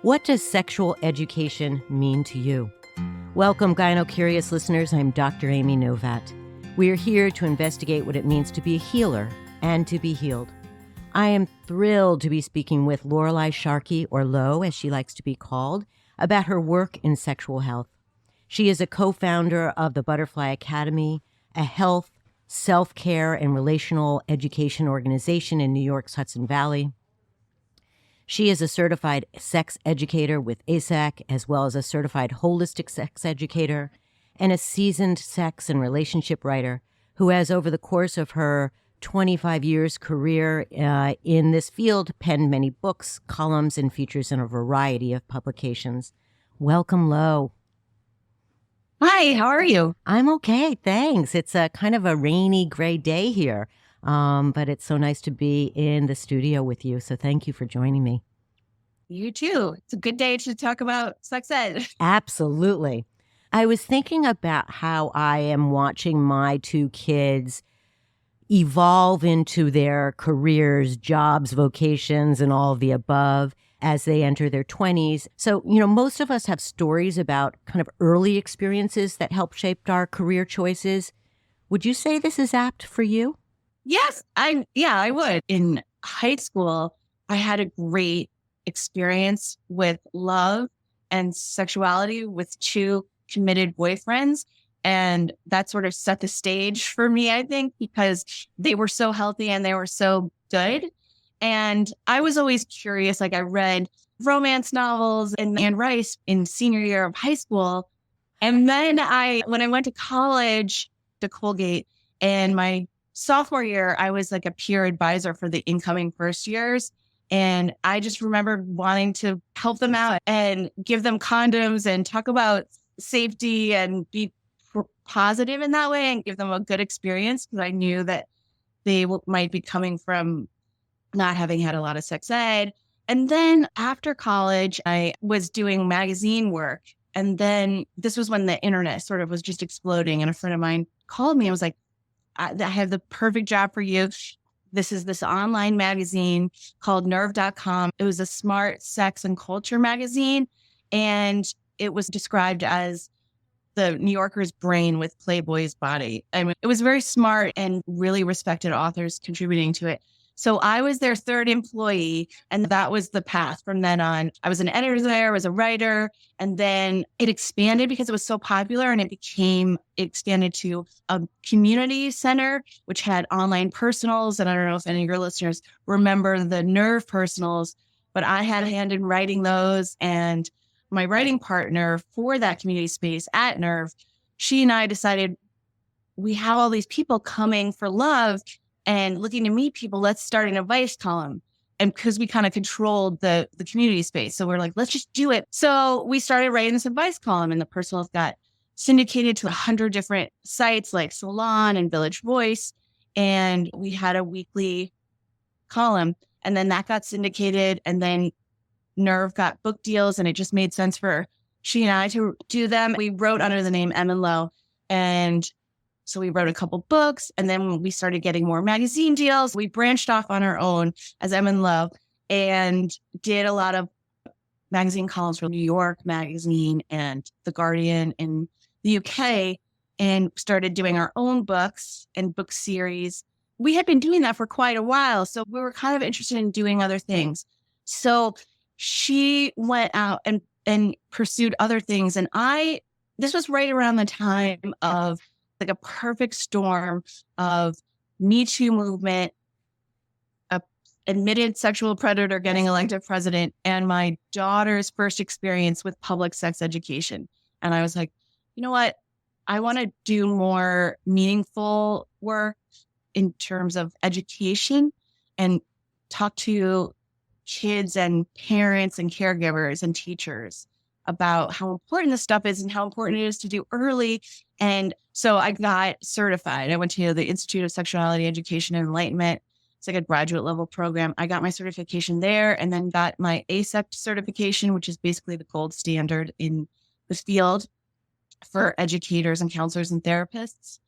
What does sexual education mean to you? Welcome, GynoCurious listeners. I'm Dr. Amy Novat. We are here to investigate what it means to be a healer and to be healed. I am thrilled to be speaking with Lorelei Sharkey, or Lo, as she likes to be called, about her work in sexual health. She is a co-founder of the Butterfly Academy, a health, self-care, and relational education organization in New York's Hudson Valley. She is a certified sex educator with AASECT, as well as a certified holistic sex educator, and a seasoned sex and relationship writer who has, over the course of her 25 years career in this field, penned many books, columns, and features in a variety of publications. Welcome, Lo. Hi, how are you? I'm okay, thanks. It's a kind of a rainy, gray day here, but it's so nice to be in the studio with you, so thank you for joining me. You too. It's a good day to talk about sex ed. Absolutely. I was thinking about how I am watching my two kids evolve into their careers, jobs, vocations, and all of the above as they enter their 20s. So, most of us have stories about kind of early experiences that help shape our career choices. Would you say this is apt for you? Yes, I would. In high school, I had a great experience with love and sexuality with two committed boyfriends. And that sort of set the stage for me, I think, because they were so healthy and they were so good. And I was always curious. Like, I read romance novels and Anne Rice in senior year of high school. And then when I went to college to Colgate, and my sophomore year, I was like a peer advisor for the incoming first years. And I just remember wanting to help them out and give them condoms and talk about safety and be positive in that way and give them a good experience, because I knew that they might be coming from not having had a lot of sex ed. And then after college, I was doing magazine work. And then this was when the internet sort of was just exploding. And a friend of mine called me and was like, I have the perfect job for you. This is this online magazine called nerve.com. It was a smart sex and culture magazine. And it was described as the New Yorker's brain with Playboy's body. I mean, it was very smart and really respected authors contributing to it. So I was their third employee, and that was the path from then on. I was an editor there, I was a writer, and then it expanded because it was so popular, and it expanded to a community center, which had online personals. And I don't know if any of your listeners remember the Nerve personals, but I had a hand in writing those. And my writing partner for that community space at Nerve, she and I decided, we have all these people coming for love and looking to meet people, let's start an advice column. And because we kind of controlled the community space. So we're like, let's just do it. So we started writing this advice column, and the personals got syndicated to 100 different sites like Salon and Village Voice. And we had a weekly column, and then that got syndicated. And then Nerve got book deals, and it just made sense for she and I to do them. We wrote under the name Em and Lo. And so we wrote a couple books, and then we started getting more magazine deals. We branched off on our own as Em and Lo and did a lot of magazine columns for New York Magazine and The Guardian in the UK, and started doing our own books and book series. We had been doing that for quite a while, so we were kind of interested in doing other things. So she went out and pursued other things. And this was right around the time of like a perfect storm of Me Too movement, a admitted sexual predator getting elected president, and my daughter's first experience with public sex education. And I was like, you know what? I want to do more meaningful work in terms of education and talk to kids and parents and caregivers and teachers about how important this stuff is and how important it is to do early. And so I got certified. I went to the Institute of Sexuality, Education, and Enlightenment. It's like a graduate level program. I got my certification there, and then got my AASECT certification, which is basically the gold standard in the field for educators and counselors and therapists.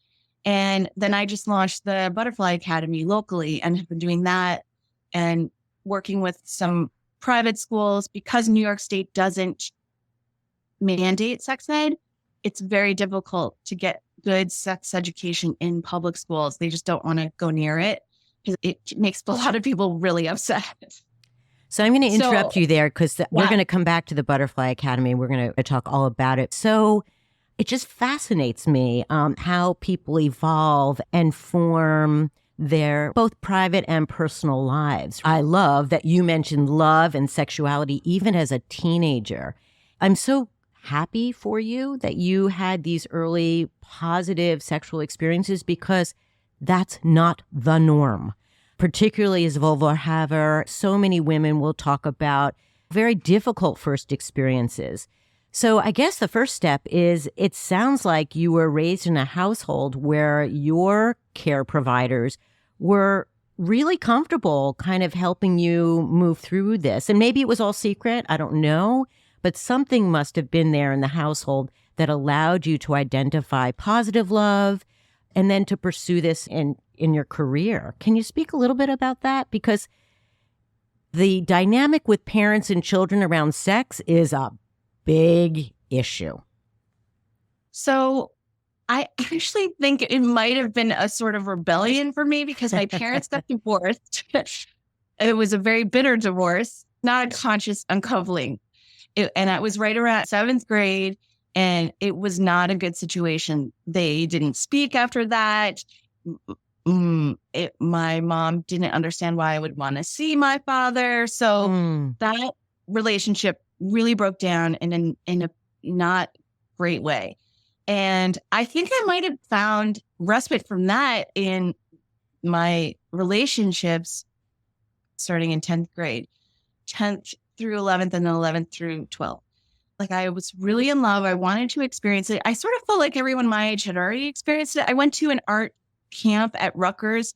And then I just launched the Butterfly Academy locally and have been doing that and working with some private schools, because New York State doesn't mandate sex ed, it's very difficult to get good sex education in public schools. They just don't want to go near it because it makes a lot of people really upset. So I'm going to interrupt you there because we're going to come back to the Butterfly Academy. We're going to talk all about it. So it just fascinates me how people evolve and form their both private and personal lives. I love that you mentioned love and sexuality even as a teenager. I'm so happy for you that you had these early positive sexual experiences because that's not the norm. Particularly as a vulva haver, so many women will talk about very difficult first experiences. So I guess the first step is it sounds like you were raised in a household where your care providers were really comfortable kind of helping you move through this. And maybe it was all secret. I don't know. But something must have been there in the household that allowed you to identify positive love and then to pursue this in your career. Can you speak a little bit about that? Because the dynamic with parents and children around sex is a big issue. So I actually think it might have been a sort of rebellion for me because my parents got divorced. It was a very bitter divorce, not a conscious uncoupling. And I was right around 7th grade, and it was not a good situation. They didn't speak after that. My mom didn't understand why I would want to see my father. So that relationship really broke down in a not great way. And I think I might have found respite from that in my relationships starting in 10th grade, 10th through 11th and then 11th through 12th. Like I was really in love. I wanted to experience it. I sort of felt like everyone my age had already experienced it. I went to an art camp at Rutgers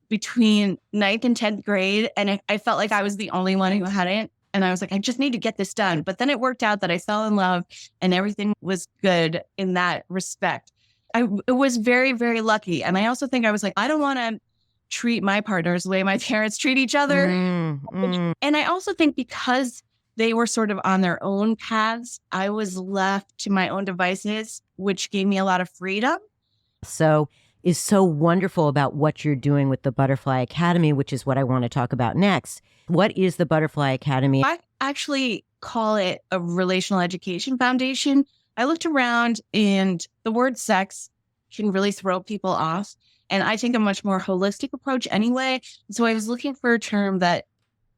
between 9th and 10th grade. And I felt like I was the only one who hadn't. And I was like, I just need to get this done. But then it worked out that I fell in love and everything was good in that respect. I was very, very lucky. And I also think I was like, I don't want to treat my partners the way my parents treat each other. And I also think because they were sort of on their own paths, I was left to my own devices, which gave me a lot of freedom. So is so wonderful about what you're doing with the Butterfly Academy, which is what I want to talk about next. What is the Butterfly Academy? I actually call it a relational education foundation. I looked around and the word sex can really throw people off. And I take a much more holistic approach anyway. So I was looking for a term that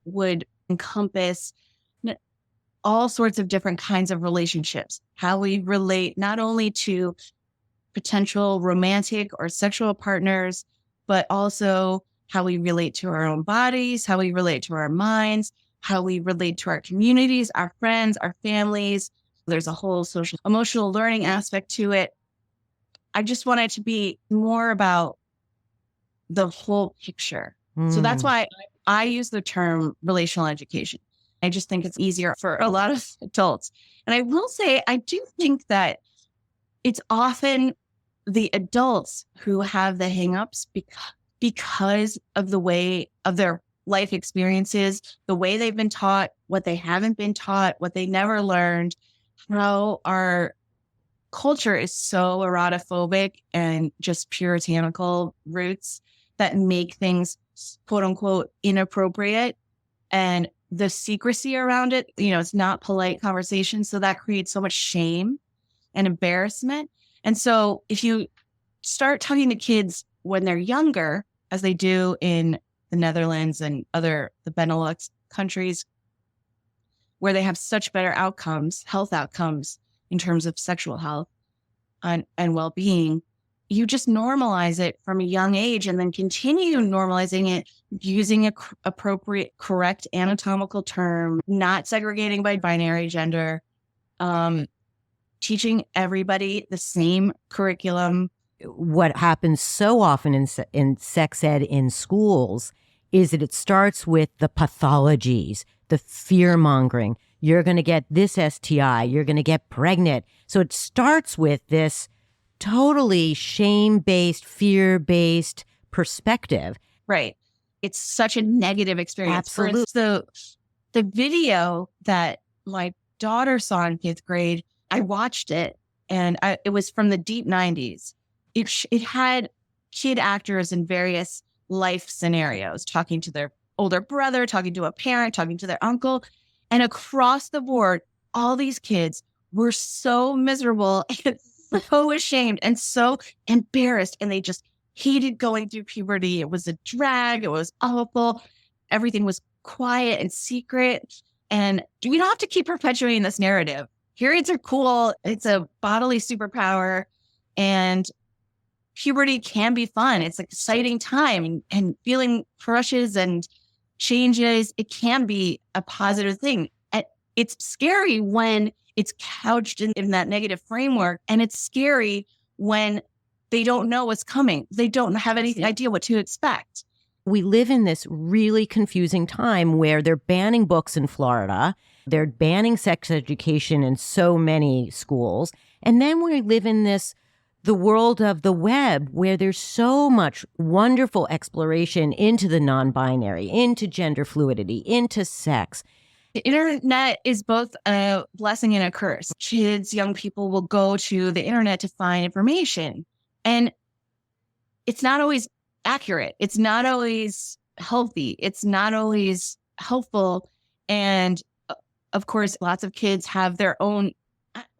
would encompass all sorts of different kinds of relationships, how we relate not only to potential romantic or sexual partners, but also how we relate to our own bodies, how we relate to our minds, how we relate to our communities, our friends, our families. There's a whole social emotional learning aspect to it. I just want it to be more about the whole picture. So that's why I use the term relational education. I just think it's easier for a lot of adults. And I will say, I do think that it's often the adults who have the hangups because of the way of their life experiences, the way they've been taught, what they haven't been taught, what they never learned, how our culture is so erotophobic and just puritanical roots that make things quote unquote inappropriate. And the secrecy around it, it's not polite conversation. So that creates so much shame and embarrassment. And so if you start talking to kids when they're younger, as they do in the Netherlands and the Benelux countries, where they have such better outcomes, health outcomes in terms of sexual health and well-being, you just normalize it from a young age and then continue normalizing it using an appropriate, correct anatomical term, not segregating by binary gender, teaching everybody the same curriculum. What happens so often in sex ed in schools is that it starts with the pathologies, the fear mongering. You're going to get this STI. You're going to get pregnant. So it starts with this totally shame-based, fear-based perspective. Right. It's such a negative experience. Absolutely. For The video that my daughter saw in 5th grade, I watched it, and it was from the deep 90s. It had kid actors in various life scenarios, talking to their older brother, talking to a parent, talking to their uncle. And across the board, all these kids were so miserable and so ashamed and so embarrassed. And they just hated going through puberty. It was a drag. It was awful. Everything was quiet and secret. And we don't have to keep perpetuating this narrative. Periods are cool. It's a bodily superpower. And puberty can be fun. It's an exciting time, and feeling crushes and changes. It can be a positive thing. And it's scary when it's couched in that negative framework. And it's scary when they don't know what's coming. They don't have any idea what to expect. We live in this really confusing time where they're banning books in Florida. They're banning sex education in so many schools. And then we live in the world of the web, where there's so much wonderful exploration into the non-binary, into gender fluidity, into sex. The internet is both a blessing and a curse. Kids, young people will go to the internet to find information, and it's not always accurate. It's not always healthy. It's not always helpful. And of course, lots of kids have their own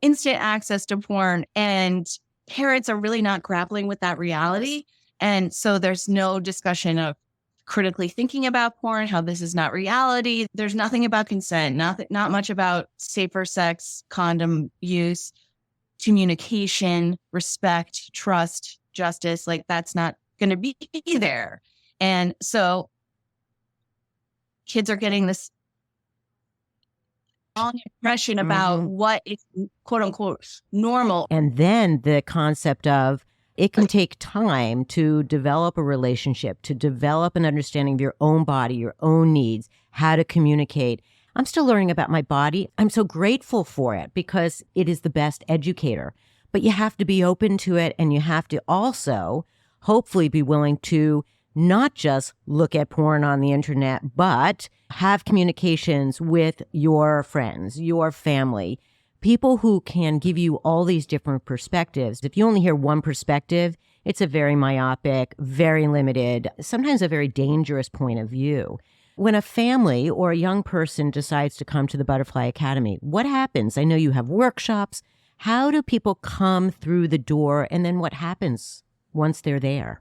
instant access to porn, and parents are really not grappling with that reality. And so there's no discussion of critically thinking about porn, how this is not reality. There's nothing about consent, not much about safer sex, condom use, communication, respect, trust, justice. Like, that's not going to be there. And so kids are getting this wrong impression about what is quote unquote normal. And then the concept of it can take time to develop a relationship, to develop an understanding of your own body, your own needs, how to communicate. I'm still learning about my body. I'm so grateful for it because it is the best educator. But you have to be open to it, and you have to also hopefully be willing to not just look at porn on the internet, but have communications with your friends, your family, people who can give you all these different perspectives. If you only hear one perspective, it's a very myopic, very limited, sometimes a very dangerous point of view. When a family or a young person decides to come to the Butterfly Academy, what happens? I know you have workshops. How do people come through the door, and then what happens once they're there?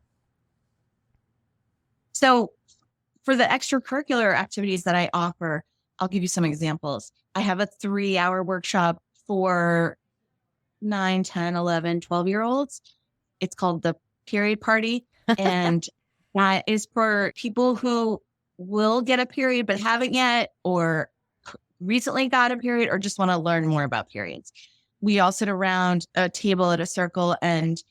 So for the extracurricular activities that I offer, I'll give you some examples. I have a 3-hour workshop for 9, 10, 11, 12-year-olds. It's called the Period Party. And that is for people who will get a period but haven't yet, or recently got a period, or just want to learn more about periods. We all sit around a table at a circle, and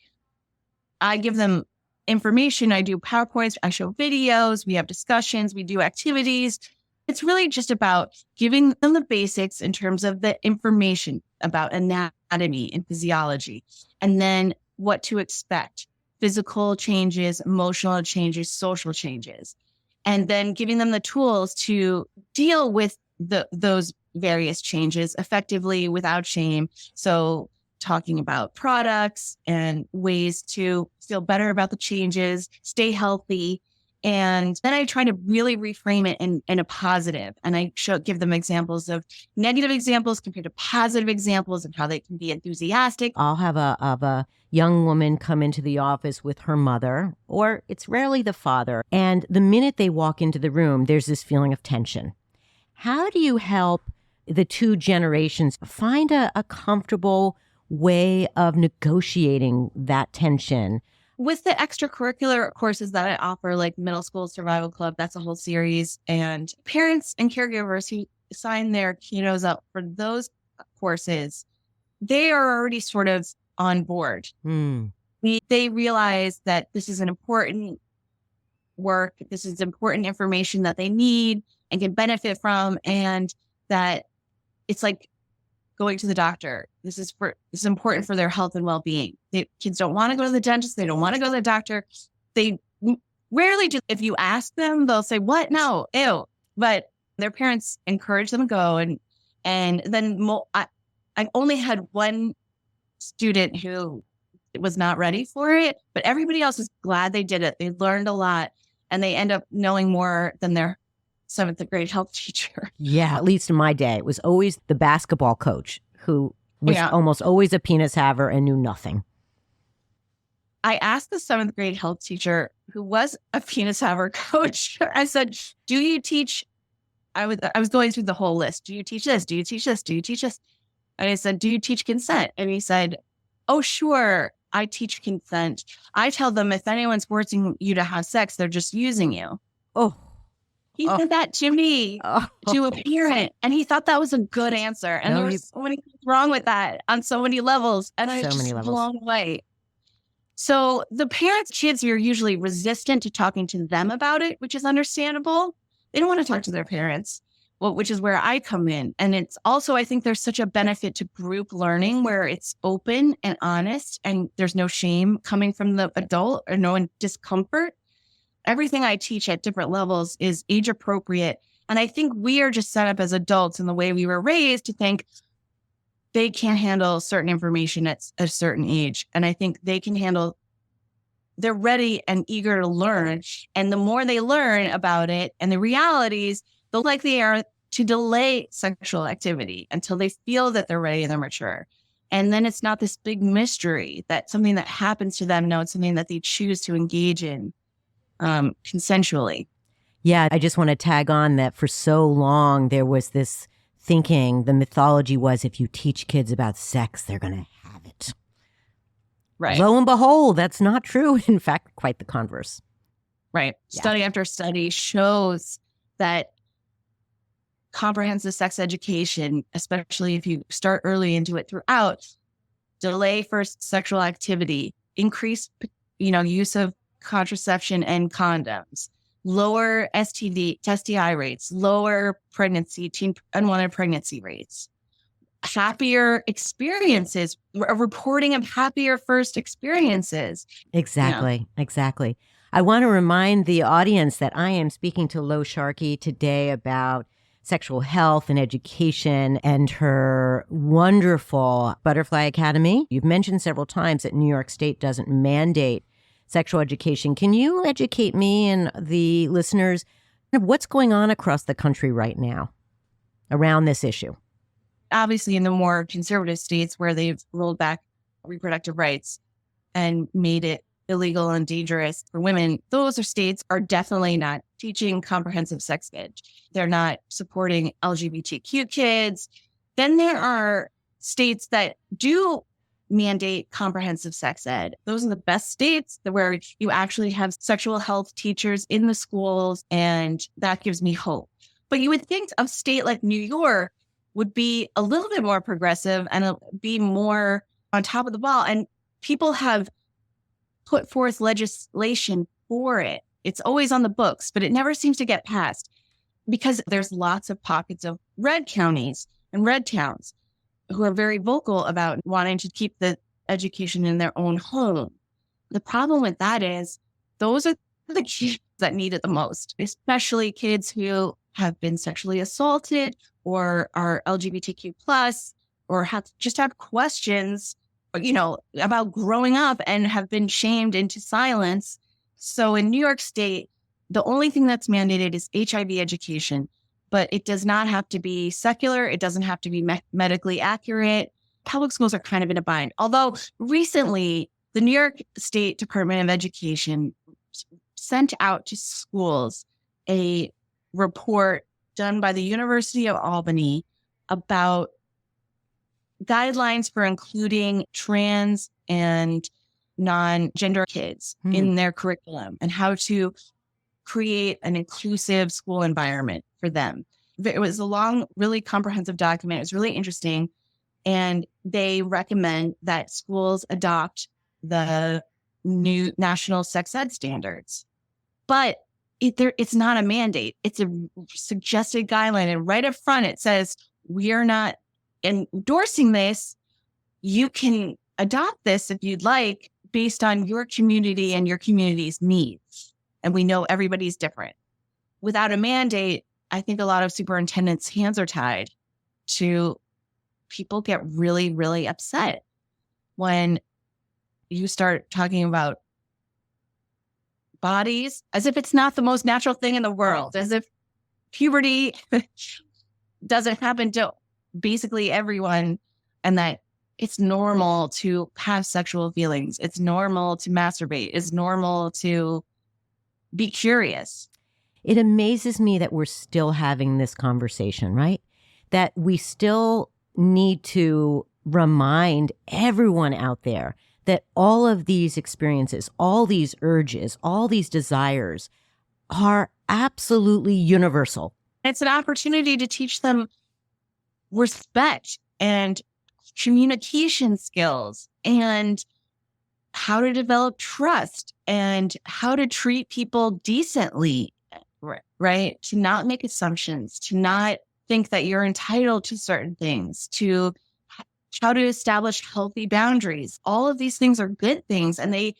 I give them information. I do PowerPoints, I show videos, we have discussions, we do activities. It's really just about giving them the basics in terms of the information about anatomy and physiology, and then what to expect, physical changes, emotional changes, social changes, and then giving them the tools to deal with those various changes effectively without shame. So talking about products and ways to feel better about the changes, stay healthy. And then I try to really reframe it in a positive. And I give them examples of negative examples compared to positive examples, and how they can be enthusiastic. I'll have a young woman come into the office with her mother, or it's rarely the father. And the minute they walk into the room, there's this feeling of tension. How do you help the two generations find a comfortable way of negotiating that tension? With the extracurricular courses that I offer, like Middle School Survival Club, that's a whole series. And parents and caregivers who sign their kiddos up for those courses, they are already sort of on board. They realize that this is an important work, this is important information that they need and can benefit from, and that it's like going to the doctor. This is important for their health and well-being. Kids don't want to go to the dentist. They don't want to go to the doctor. They rarely do. If you ask them, they'll say, "What? No, ew." But Their parents encouraged them to go. And then I only had one student who was not ready for it, but everybody else was glad they did it. They learned a lot and they end up knowing more than their 7th grade health teacher. Yeah, at least in my day, it was always the basketball coach who was almost always a penis haver and knew nothing. I asked the 7th grade health teacher who was a penis haver coach, I said, do you teach? I was going through the whole list. Do you teach this? Do you teach this? Do you teach this? And I said, do you teach consent? And he said, oh, sure. I teach consent. I tell them if anyone's forcing you to have sex, they're just using you. Oh, he said that to me, to a parent. And he thought that was a good answer. And there was so many things wrong with that on so many levels. And I was just blown away. So the parents' kids are usually resistant to talking to them about it, which is understandable. They don't want to talk to their parents, which is where I come in. And it's also, I think there's such a benefit to group learning where it's open and honest and there's no shame coming from the adult or no discomfort. Everything I teach at different levels is age appropriate. And I think we are just set up as adults in the way we were raised to think they can't handle certain information at a certain age. And I think they're ready and eager to learn. And the more they learn about it and the realities, the likely they are to delay sexual activity until they feel that they're ready and they're mature. And then it's not this big mystery that something that happens to them. No, it's something that they choose to engage in consensually. Yeah, I just want to tag on that for so long, there was this thinking, the mythology was if you teach kids about sex, they're going to have it. Right. Lo and behold, that's not true. In fact, quite the converse. Right. Yeah. Study after study shows that comprehensive sex education, especially if you start early into it throughout, delay first sexual activity, increase, use of contraception and condoms, lower STI rates, lower teen unwanted pregnancy rates, happier experiences, a reporting of happier first experiences. Exactly. Exactly. I want to remind the audience that I am speaking to Lorelei Sharkey today about sexual health and education and her wonderful Butterfly Academy. You've mentioned several times that New York State doesn't mandate sexual education. Can you educate me and the listeners of what's going on across the country right now around this issue? Obviously, in the more conservative states where they've rolled back reproductive rights and made it illegal and dangerous for women, those states are definitely not teaching comprehensive sex ed. They're not supporting LGBTQ kids. Then there are states that do mandate comprehensive sex ed. Those are the best states where you actually have sexual health teachers in the schools, and that gives me hope. But you would think a state like New York would be a little bit more progressive and be more on top of the ball. And people have put forth legislation for it. It's always on the books, but it never seems to get passed because there's lots of pockets of red counties and red towns who are very vocal about wanting to keep the education in their own home. The problem with that is those are the kids that need it the most, especially kids who have been sexually assaulted or are LGBTQ plus or have questions, about growing up and have been shamed into silence. So in New York State, the only thing that's mandated is HIV education, but it does not have to be secular. It doesn't have to be medically accurate. Public schools are kind of in a bind. Although recently, the New York State Department of Education sent out to schools a report done by the University of Albany about guidelines for including trans and non-gender kids in their curriculum and how to create an inclusive school environment for them. It was a long, really comprehensive document. It was really interesting. And they recommend that schools adopt the new national sex ed standards. But it's not a mandate. It's a suggested guideline. And right up front, it says, we are not endorsing this. You can adopt this if you'd like, based on your community and your community's needs. And we know everybody's different. Without a mandate, I think a lot of superintendents' hands are tied to people get really, really upset when you start talking about bodies as if it's not the most natural thing in the world, as if puberty doesn't happen to basically everyone, and that it's normal to have sexual feelings. It's normal to masturbate. It's normal to be curious. It amazes me that we're still having this conversation, right? That we still need to remind everyone out there that all of these experiences, all these urges, all these desires are absolutely universal. It's an opportunity to teach them respect and communication skills and how to develop trust and how to treat people decently, right? To not make assumptions, to not think that you're entitled to certain things, to how to establish healthy boundaries. All of these things are good things, and they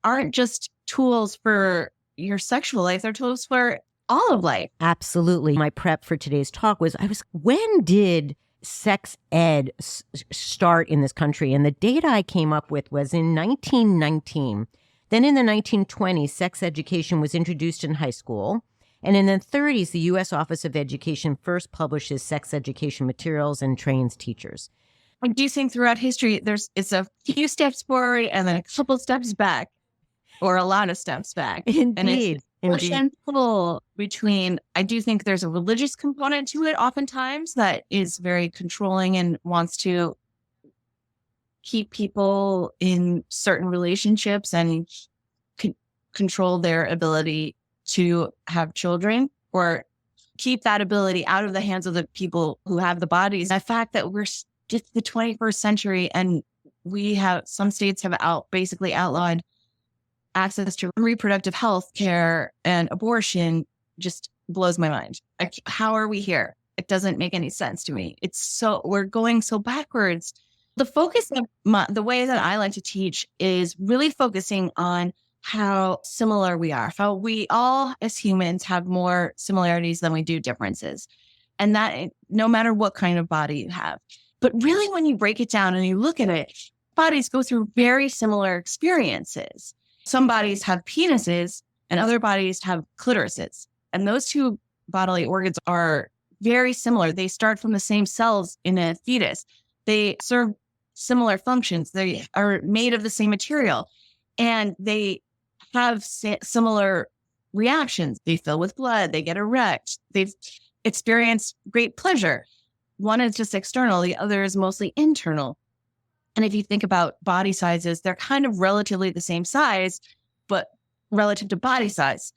aren't just tools for your sexual life. They're tools for all of life. Absolutely. My prep for today's talk was, when did sex ed start in this country? And the data I came up with was in 1919. Then in the 1920s, sex education was introduced in high school. And in the 30s, the U.S. Office of Education first publishes sex education materials and trains teachers. I do think throughout history, it's a few steps forward and then a couple steps back, or a lot of steps back. Indeed. And it's push and pull between, I do think there's a religious component to it oftentimes that is very controlling and wants to keep people in certain relationships and control their ability to have children, or keep that ability out of the hands of the people who have the bodies. The fact that we're just the 21st century and some states have basically outlawed access to reproductive health care and abortion just blows my mind. How are we here? It doesn't make any sense to me. We're going so backwards. The focus of the way that I like to teach is really focusing on how similar we are, how we all as humans have more similarities than we do differences. And that no matter what kind of body you have. But really, when you break it down and you look at it, bodies go through very similar experiences. Some bodies have penises and other bodies have clitorises. And those two bodily organs are very similar. They start from the same cells in a fetus. They serve similar functions. They are made of the same material. And they have similar reactions. They fill with blood. They get erect. They've experienced great pleasure. One is just external. The other is mostly internal. And if you think about body sizes, they're kind of relatively the same size, but relative to body size.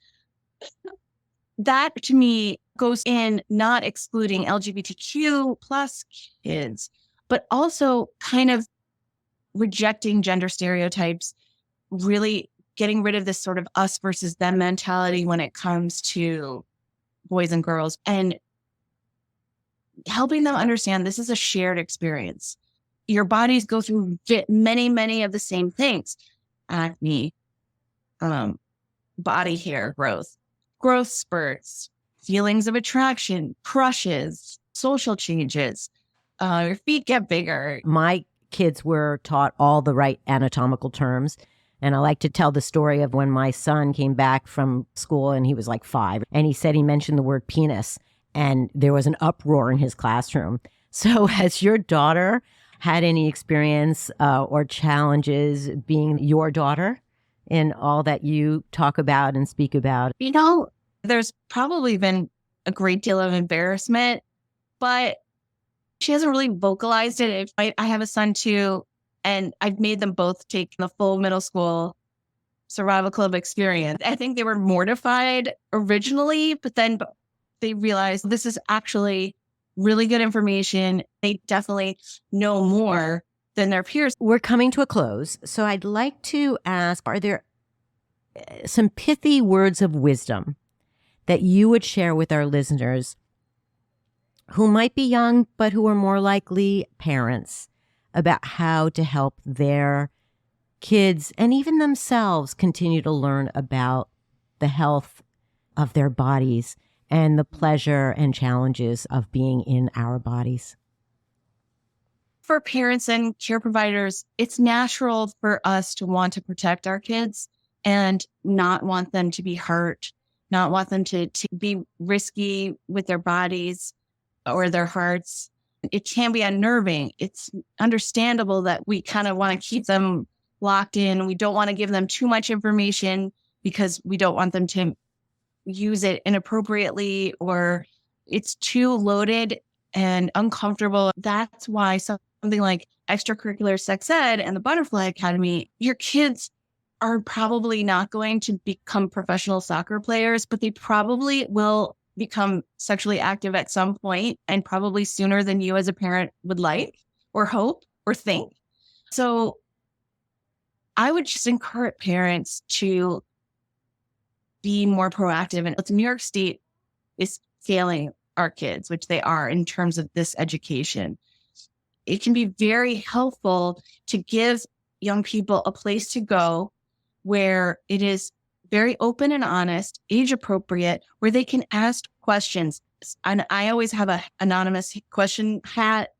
That to me goes in not excluding LGBTQ plus kids, but also kind of rejecting gender stereotypes, really getting rid of this sort of us versus them mentality when it comes to boys and girls, and helping them understand this is a shared experience. Your bodies go through many, many of the same things. Acne, body hair growth spurts, feelings of attraction, crushes, social changes. Your feet get bigger. My kids were taught all the right anatomical terms. And I like to tell the story of when my son came back from school and he was like 5. And he said he mentioned the word penis. And there was an uproar in his classroom. So has your daughter had any experience or challenges being your daughter in all that you talk about and speak about? There's probably been a great deal of embarrassment, but she hasn't really vocalized it. I have a son too, and I've made them both take the full middle school survival club experience. I think they were mortified originally, but then they realized this is actually really good information. They definitely know more than their peers. We're coming to a close. So I'd like to ask, are there some pithy words of wisdom that you would share with our listeners who might be young, but who are more likely parents, about how to help their kids and even themselves continue to learn about the health of their bodies and the pleasure and challenges of being in our bodies? For parents and care providers, it's natural for us to want to protect our kids and not want them to be hurt, not want them to be risky with their bodies or their hearts. It can be unnerving. It's understandable that we kind of want to keep them locked in. We don't want to give them too much information because we don't want them to use it inappropriately or it's too loaded and uncomfortable. That's why something like extracurricular sex ed and the Butterfly Academy, your kids are probably not going to become professional soccer players, but they probably will become sexually active at some point and probably sooner than you as a parent would like or hope or think. So I would just encourage parents to be more proactive. And New York State is failing our kids, which they are in terms of this education. It can be very helpful to give young people a place to go where it is very open and honest, age appropriate, where they can ask questions. And I always have an anonymous question hat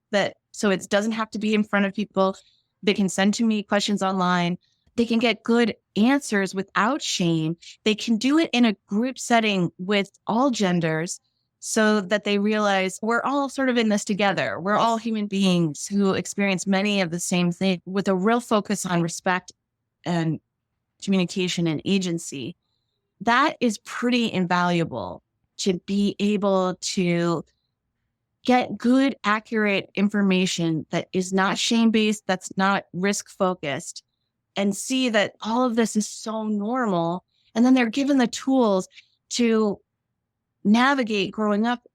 so it doesn't have to be in front of people. They can send to me questions online. They can get good answers without shame. They can do it in a group setting with all genders so that they realize we're all sort of in this together. We're all human beings who experience many of the same things with a real focus on respect and communication and agency. That is pretty invaluable to be able to get good, accurate information that is not shame-based, that's not risk-focused, and see that all of this is so normal. And then they're given the tools to navigate growing up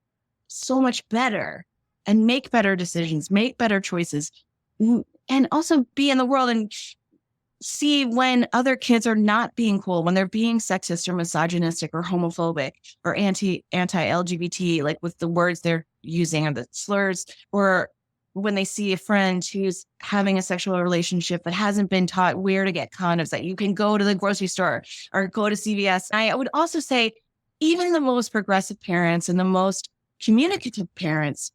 so much better and make better decisions, make better choices, and also be in the world and see when other kids are not being cool, when they're being sexist or misogynistic or homophobic or anti-LGBT, like with the words they're using or the slurs, or when they see a friend who's having a sexual relationship that hasn't been taught where to get condoms, that you can go to the grocery store or go to CVS. I would also say even the most progressive parents and the most communicative parents,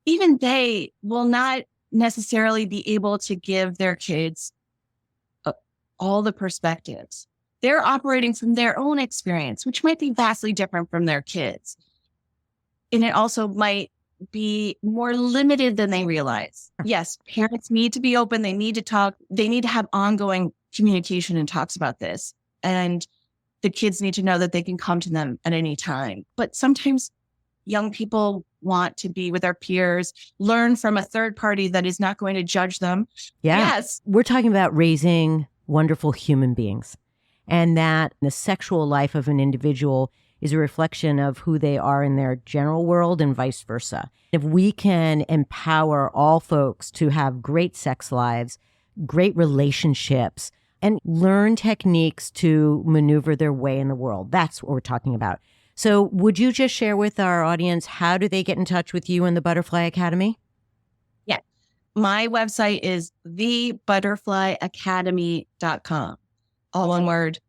even they will not necessarily be able to give their kids all the perspectives. They're operating from their own experience, which might be vastly different from their kids. And it also might be more limited than they realize. Yes, parents need to be open. They need to talk. They need to have ongoing communication and talks about this. And the kids need to know that they can come to them at any time. But sometimes young people want to be with their peers, learn from a third party that is not going to judge them. Yeah. Yes. We're talking about raising wonderful human beings, and that the sexual life of an individual is a reflection of who they are in their general world and vice versa. If we can empower all folks to have great sex lives, great relationships, and learn techniques to maneuver their way in the world, that's what we're talking about. So would you just share with our audience, how do they get in touch with you and the Butterfly Academy? My website is thebutterflyacademy.com, all one word.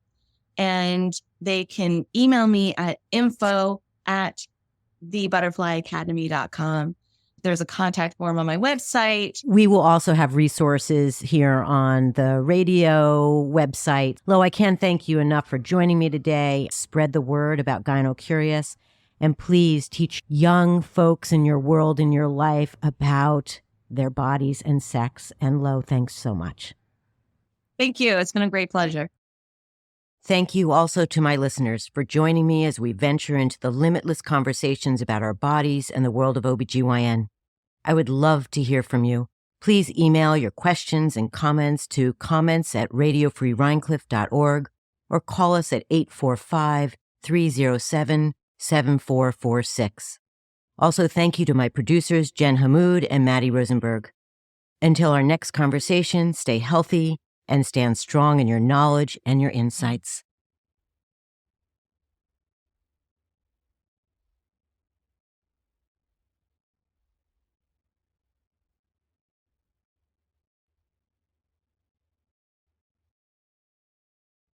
And they can email me at info@thebutterflyacademy.com. There's a contact form on my website. We will also have resources here on the radio website. Lo, I can't thank you enough for joining me today. Spread the word about GynoCurious. And please teach young folks in your world, in your life, about their bodies and sex. And Lo, thanks so much. Thank you. It's been a great pleasure. Thank you also to my listeners for joining me as we venture into the limitless conversations about our bodies and the world of OBGYN. I would love to hear from you. Please email your questions and comments to comments@radiofreerhinecliffe.org or call us at 845-307-7446. Also, thank you to my producers, Jen Hammoud and Maddie Rosenberg. Until our next conversation, stay healthy and stand strong in your knowledge and your insights.